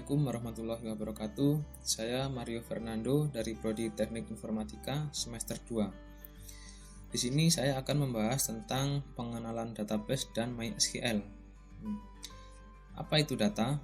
Assalamualaikum warahmatullahi wabarakatuh. Saya Mario Fernando dari Prodi Teknik Informatika semester 2. Di sini saya akan membahas tentang pengenalan database dan MySQL. Apa itu data?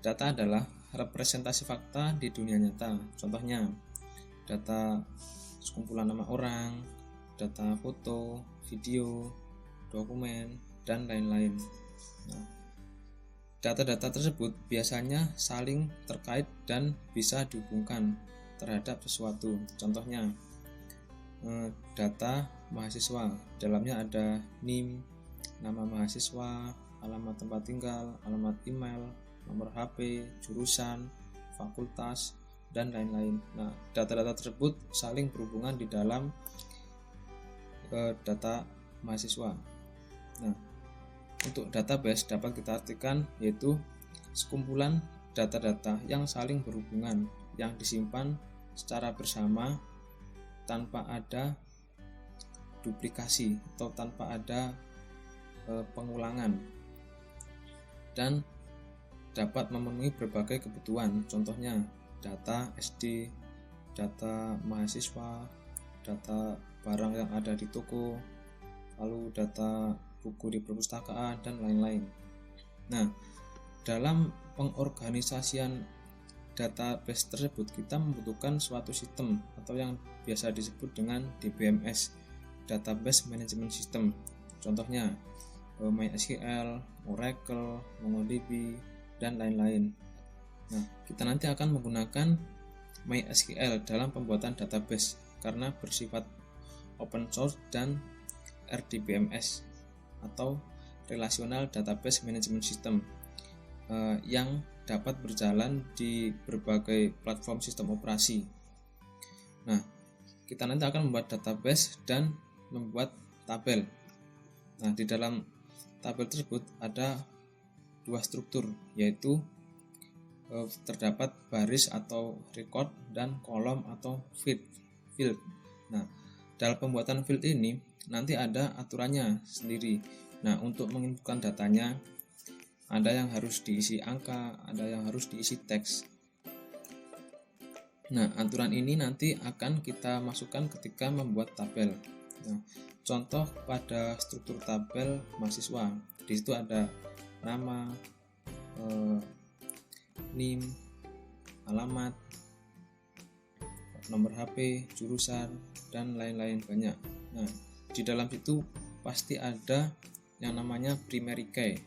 Data adalah representasi fakta di dunia nyata. Contohnya, data sekumpulan nama orang, data foto, video, dokumen, dan lain-lain. Data-data tersebut biasanya saling terkait dan bisa dihubungkan terhadap sesuatu. Contohnya, data mahasiswa. Dalamnya ada NIM, nama mahasiswa, alamat tempat tinggal, alamat email, nomor HP, jurusan, fakultas, dan lain-lain. Nah, data-data tersebut saling berhubungan di dalam data mahasiswa. Nah, untuk database dapat kita artikan yaitu sekumpulan data-data yang saling berhubungan yang disimpan secara bersama tanpa ada duplikasi atau tanpa ada pengulangan dan dapat memenuhi berbagai kebutuhan. Contohnya data SD, data mahasiswa, data barang yang ada di toko, lalu data buku di perpustakaan, dan lain-lain. Nah, dalam pengorganisasian database tersebut kita membutuhkan suatu sistem atau yang biasa disebut dengan DBMS, Database Management System. Contohnya MySQL, Oracle, MongoDB, dan lain-lain. Nah, kita nanti akan menggunakan MySQL dalam pembuatan database karena bersifat open source dan RDBMS atau Relational Database Management System yang dapat berjalan di berbagai platform sistem operasi. Nah, kita nanti akan membuat database dan membuat tabel. Nah, di dalam tabel tersebut ada dua struktur, yaitu terdapat baris atau record dan kolom atau field. Nah, dalam pembuatan field ini nanti ada aturannya sendiri. Nah, untuk menginputkan datanya ada yang harus diisi angka, ada yang harus diisi teks. Nah, aturan ini nanti akan kita masukkan ketika membuat tabel. Nah, contoh pada struktur tabel mahasiswa, di situ ada nama, NIM, alamat, nomor HP, jurusan, dan lain-lain banyak. Nah, di dalam situ pasti ada yang namanya primary key.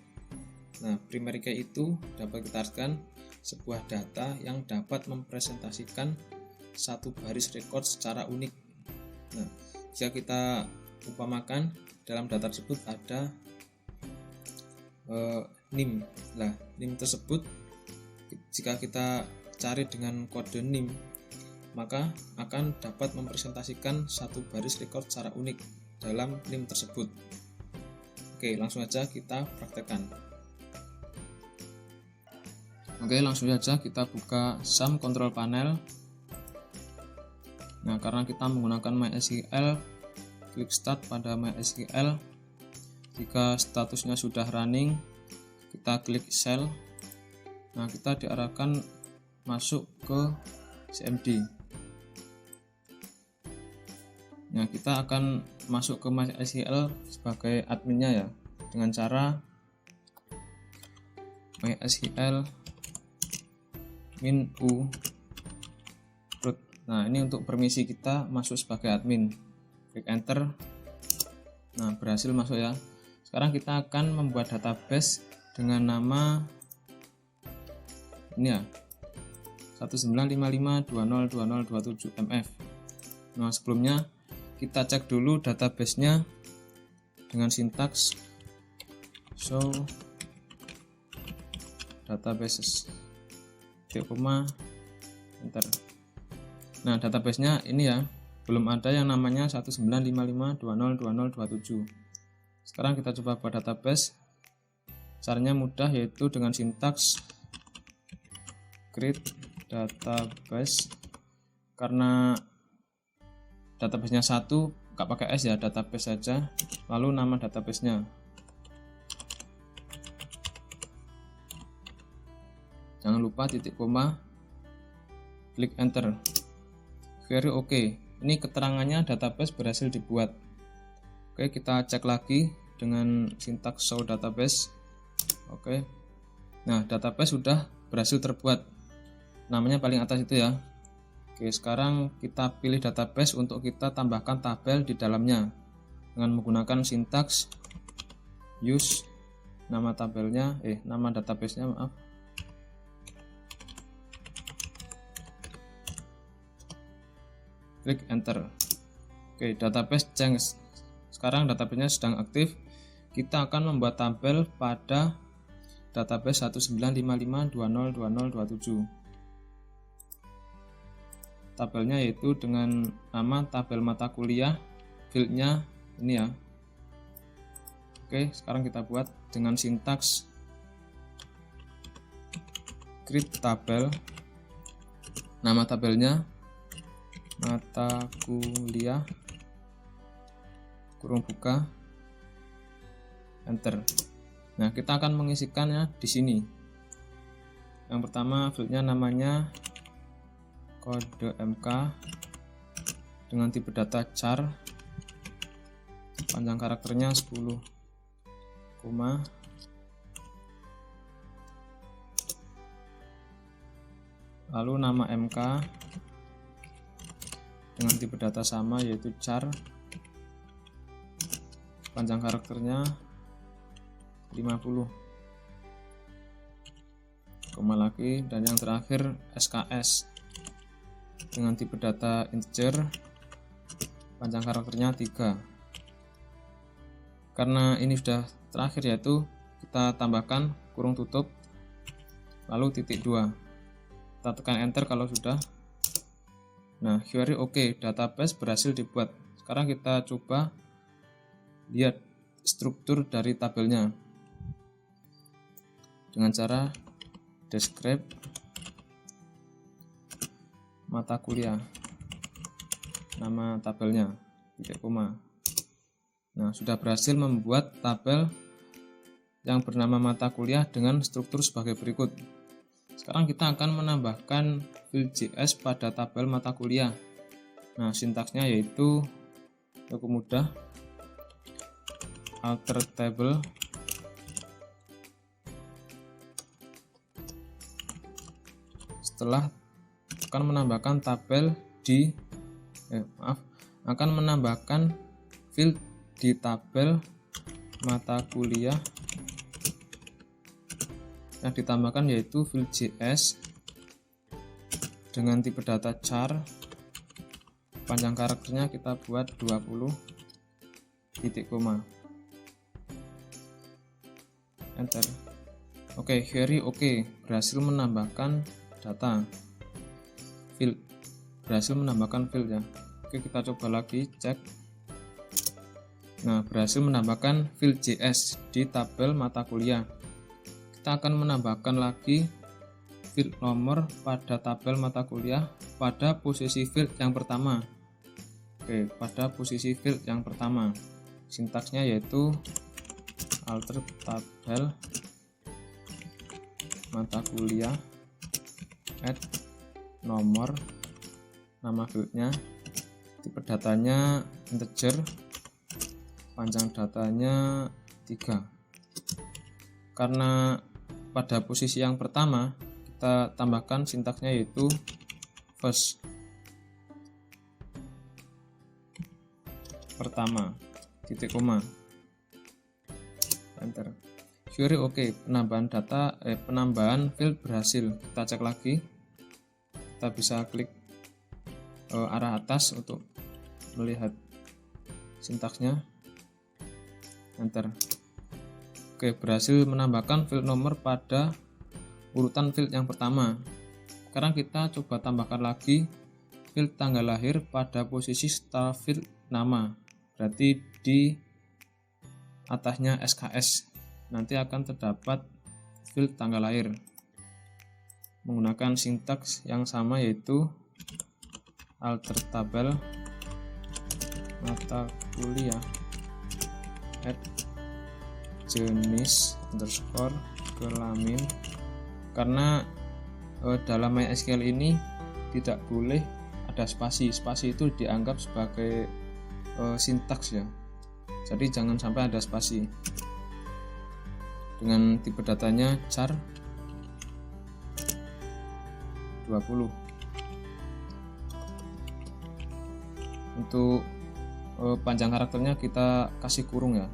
Nah, primary key itu dapat kita artikan sebuah data yang dapat mempresentasikan satu baris record secara unik. Nah, jika kita umpamakan dalam data tersebut ada NIM. Nah, NIM tersebut jika kita cari dengan kode NIM, maka akan dapat mempresentasikan satu baris record secara unik dalam NIM tersebut. Oke, langsung aja kita praktekkan. Oke, langsung saja kita buka SAM Control Panel. Nah, karena kita menggunakan MySQL, klik Start pada MySQL. Jika statusnya sudah running, kita klik Shell. Nah, kita diarahkan masuk ke CMD. Nah, kita akan masuk ke MySQL sebagai adminnya ya, dengan cara MySQL min u root. Nah, ini untuk permisi kita masuk sebagai admin. Klik enter. Nah, berhasil masuk ya. Sekarang kita akan membuat database dengan nama ini ya, 1955202027mf. Nah, sebelumnya kita cek dulu database-nya dengan sintaks show databases enter. Nah, database-nya ini ya, belum ada yang namanya 1955202027. Sekarang kita coba buat database. Caranya mudah, yaitu dengan sintaks create database. Karena database-nya satu, nggak pakai S ya, database saja. Lalu nama database-nya. jangan lupa titik koma, klik enter. Query oke. Ini keterangannya database berhasil dibuat. Oke, kita cek lagi dengan sintaks show database. Oke. Nah, database sudah berhasil terbuat. Namanya paling atas itu ya. Oke, sekarang kita pilih database untuk kita tambahkan tabel di dalamnya dengan menggunakan sintaks use nama tabelnya, nama databasenya maaf. Klik enter. Oke, database change. Sekarang databasenya sedang aktif. Kita akan membuat tabel pada database 1955202027. Tabelnya yaitu dengan nama tabel mata kuliah, fieldnya ini ya. Oke, sekarang kita buat dengan sintaks create tabel. Nama tabelnya mata kuliah kurung buka, enter. Nah, kita akan mengisikannya di sini. Yang pertama fieldnya namanya kode MK dengan tipe data char, panjang karakternya 10, lalu nama MK dengan tipe data sama yaitu char, panjang karakternya 50, koma lagi, dan yang terakhir SKS dengan tipe data integer, panjang karakternya 3. Karena ini sudah terakhir, yaitu kita tambahkan kurung tutup lalu titik 2. Kita tekan enter kalau sudah. Nah, query oke, database berhasil dibuat. Sekarang kita coba lihat struktur dari tabelnya dengan cara describe mata kuliah, nama tabelnya, titik koma. Nah, sudah berhasil membuat tabel yang bernama mata kuliah dengan struktur sebagai berikut. Sekarang kita akan menambahkan field.js pada tabel mata kuliah. Nah, sintaksnya yaitu cukup mudah, alter table setelah akan menambahkan tabel di akan menambahkan field di tabel mata kuliah yang ditambahkan yaitu field.js dengan tipe data char, panjang karakternya kita buat 20, titik koma, enter. Oke, query oke, berhasil menambahkan data field, berhasil menambahkan field ya. Oke, kita coba lagi cek. Nah, berhasil menambahkan field.js di tabel mata kuliah. Kita akan menambahkan lagi field nomor pada tabel mata kuliah pada posisi field yang pertama. Oke, pada posisi field yang pertama. Sintaksnya yaitu alter tabel mata kuliah add nomor, nama fieldnya, tipe datanya integer, panjang datanya 3. Karena pada posisi yang pertama kita tambahkan sintaksnya yaitu first, pertama, titik koma, enter. Query oke, penambahan field berhasil. Kita cek lagi. Kita bisa klik arah atas untuk melihat sintaksnya, enter. Oke, berhasil menambahkan field nomor pada urutan field yang pertama. Sekarang kita coba tambahkan lagi field tanggal lahir pada posisi setelah field nama, berarti di atasnya SKS. Nanti akan terdapat field tanggal lahir menggunakan sintaks yang sama yaitu alter tabel mata kuliah add jenis underscore kelamin. Karena dalam MySQL ini tidak boleh ada spasi. Spasi itu dianggap sebagai sintaks ya. Jadi jangan sampai ada spasi. Dengan tipe datanya char 20. Untuk panjang karakternya kita kasih kurung ya.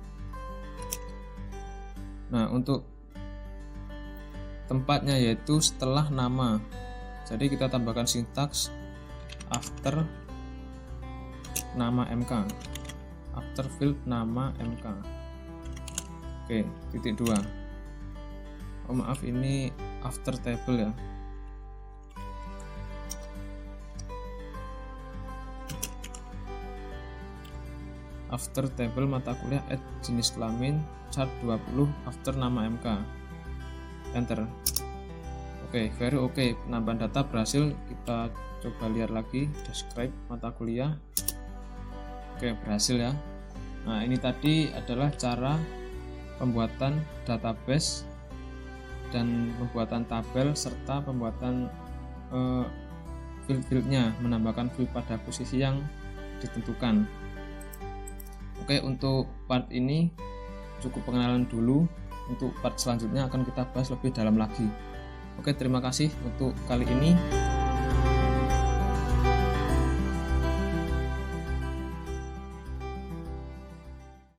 Nah, untuk tempatnya yaitu setelah nama. Jadi kita tambahkan sintaks after nama MK. After field nama MK. Oke, titik 2. Oh maaf, ini after table ya. After table mata kuliah add jenis kelamin chart 20 after nama MK. Enter. Oke, very oke. Penambahan data berhasil. Kita coba lihat lagi describe mata kuliah. Oke, berhasil ya. Nah, ini tadi adalah cara pembuatan database dan pembuatan tabel serta pembuatan field-fieldnya, menambahkan field pada posisi yang ditentukan. Oke, untuk part ini cukup pengenalan dulu. Untuk part selanjutnya akan kita bahas lebih dalam lagi. Oke, terima kasih untuk kali ini.